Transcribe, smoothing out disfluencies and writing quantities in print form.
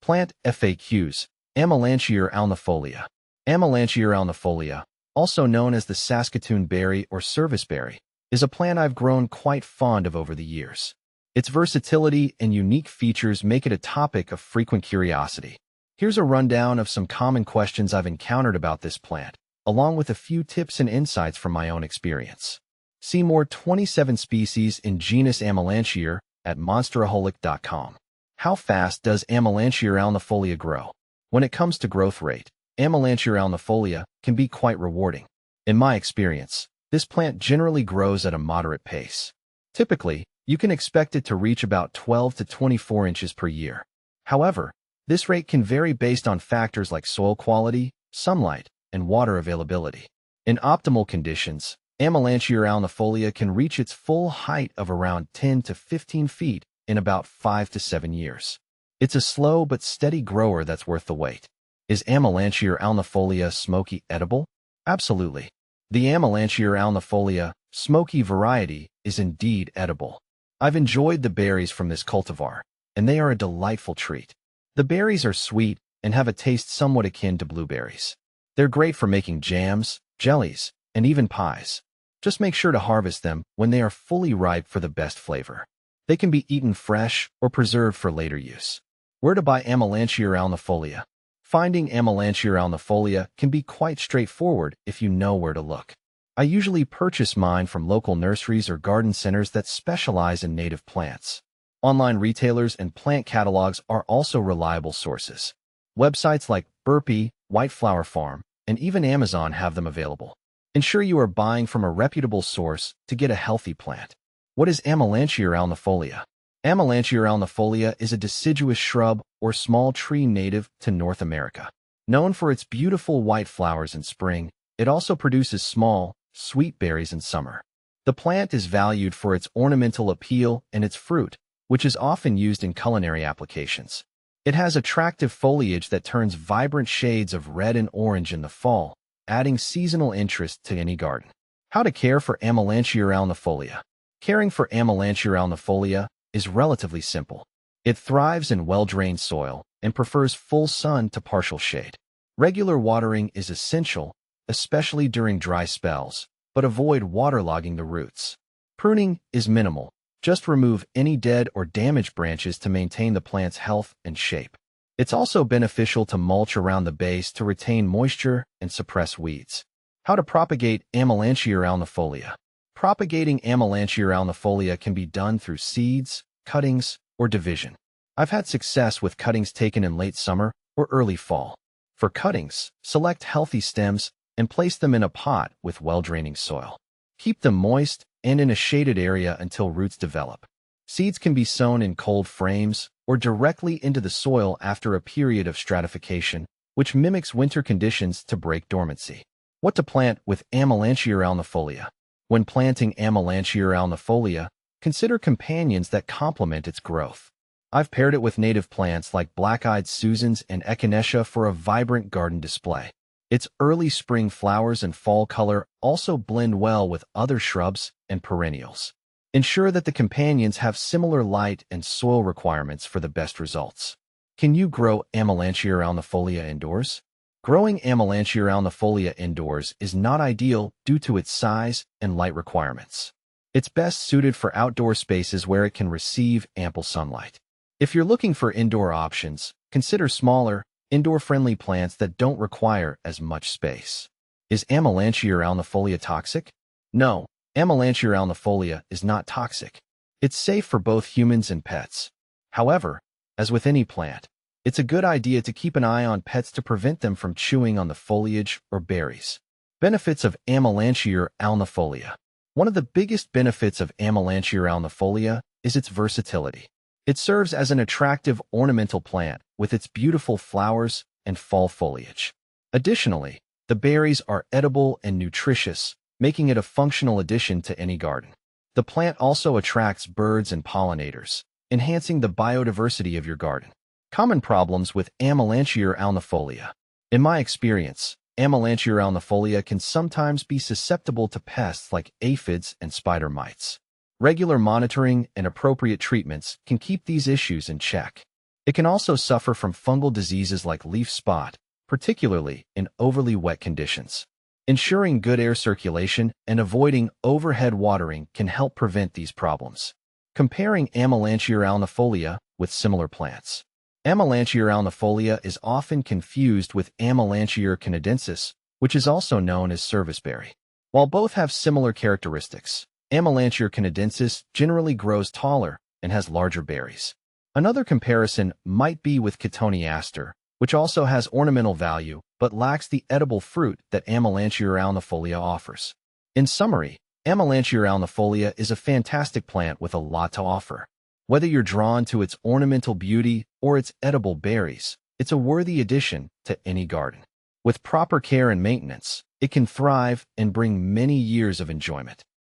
Plant FAQs. Amelanchier alnifolia. Amelanchier alnifolia, also known as the Saskatoon berry or serviceberry, is a plant I've grown quite fond of over the years. Its versatility and unique features make it a topic of frequent curiosity. Here's a rundown of some common questions I've encountered about this plant, along with a few tips and insights from my own experience. See more 27 species in genus Amelanchier at monsteraholic.com. How fast does Amelanchier alnifolia grow? When it comes to growth rate, Amelanchier alnifolia can be quite rewarding. In my experience, this plant generally grows at a moderate pace. Typically, you can expect it to reach about 12 to 24 inches per year. However, this rate can vary based on factors like soil quality, sunlight, and water availability. In optimal conditions, Amelanchier alnifolia can reach its full height of around 10 to 15 feet in about 5 to 7 years. It's a slow but steady grower that's worth the wait. Is Amelanchier alnifolia smoky edible? Absolutely. The Amelanchier alnifolia smoky variety is indeed edible. I've enjoyed the berries from this cultivar, and they are a delightful treat. The berries are sweet and have a taste somewhat akin to blueberries. They're great for making jams, jellies, and even pies. Just make sure to harvest them when they are fully ripe for the best flavor. They can be eaten fresh or preserved for later use. Where to buy Amelanchier alnifolia? Finding Amelanchier alnifolia can be quite straightforward if you know where to look. I usually purchase mine from local nurseries or garden centers that specialize in native plants. Online retailers and plant catalogs are also reliable sources. Websites like Burpee, White Flower Farm, and even Amazon have them available. Ensure you are buying from a reputable source to get a healthy plant. What is Amelanchier alnifolia? Amelanchier alnifolia is a deciduous shrub or small tree native to North America. Known for its beautiful white flowers in spring, it also produces small, sweet berries in summer. The plant is valued for its ornamental appeal and its fruit, which is often used in culinary applications. It has attractive foliage that turns vibrant shades of red and orange in the fall, adding seasonal interest to any garden. How to care for Amelanchier alnifolia? Caring for Amelanchier alnifolia is relatively simple. It thrives in well-drained soil and prefers full sun to partial shade. Regular watering is essential, especially during dry spells, but avoid waterlogging the roots. Pruning is minimal. Just remove any dead or damaged branches to maintain the plant's health and shape. It's also beneficial to mulch around the base to retain moisture and suppress weeds. How to propagate Amelanchier alnifolia? Propagating Amelanchier alnifolia can be done through seeds, cuttings, or division. I've had success with cuttings taken in late summer or early fall. For cuttings, select healthy stems and place them in a pot with well-draining soil. Keep them moist and in a shaded area until roots develop. Seeds can be sown in cold frames or directly into the soil after a period of stratification, which mimics winter conditions to break dormancy. What to plant with Amelanchier alnifolia? When planting Amelanchier alnifolia, consider companions that complement its growth. I've paired it with native plants like black-eyed Susans and echinacea for a vibrant garden display. Its early spring flowers and fall color also blend well with other shrubs and perennials. Ensure that the companions have similar light and soil requirements for the best results. Can you grow Amelanchier alnifolia indoors? Growing Amelanchier alnifolia indoors is not ideal due to its size and light requirements. It's best suited for outdoor spaces where it can receive ample sunlight. If you're looking for indoor options, consider smaller, indoor-friendly plants that don't require as much space. Is Amelanchier alnifolia toxic? No, Amelanchier alnifolia is not toxic. It's safe for both humans and pets. However, as with any plant, it's a good idea to keep an eye on pets to prevent them from chewing on the foliage or berries. Benefits of Amelanchier alnifolia. One of the biggest benefits of Amelanchier alnifolia is its versatility. It serves as an attractive ornamental plant with its beautiful flowers and fall foliage. Additionally, the berries are edible and nutritious, making it a functional addition to any garden. The plant also attracts birds and pollinators, enhancing the biodiversity of your garden. Common problems with Amelanchier alnifolia. In my experience, Amelanchier alnifolia can sometimes be susceptible to pests like aphids and spider mites. Regular monitoring and appropriate treatments can keep these issues in check. It can also suffer from fungal diseases like leaf spot, particularly in overly wet conditions. Ensuring good air circulation and avoiding overhead watering can help prevent these problems. Comparing Amelanchier alnifolia with similar plants. Amelanchier alnifolia is often confused with Amelanchier canadensis, which is also known as serviceberry. While both have similar characteristics, Amelanchier canadensis generally grows taller and has larger berries. Another comparison might be with Cotoneaster, which also has ornamental value but lacks the edible fruit that Amelanchier alnifolia offers. In summary, Amelanchier alnifolia is a fantastic plant with a lot to offer. Whether you're drawn to its ornamental beauty or its edible berries, it's a worthy addition to any garden. With proper care and maintenance, it can thrive and bring many years of enjoyment.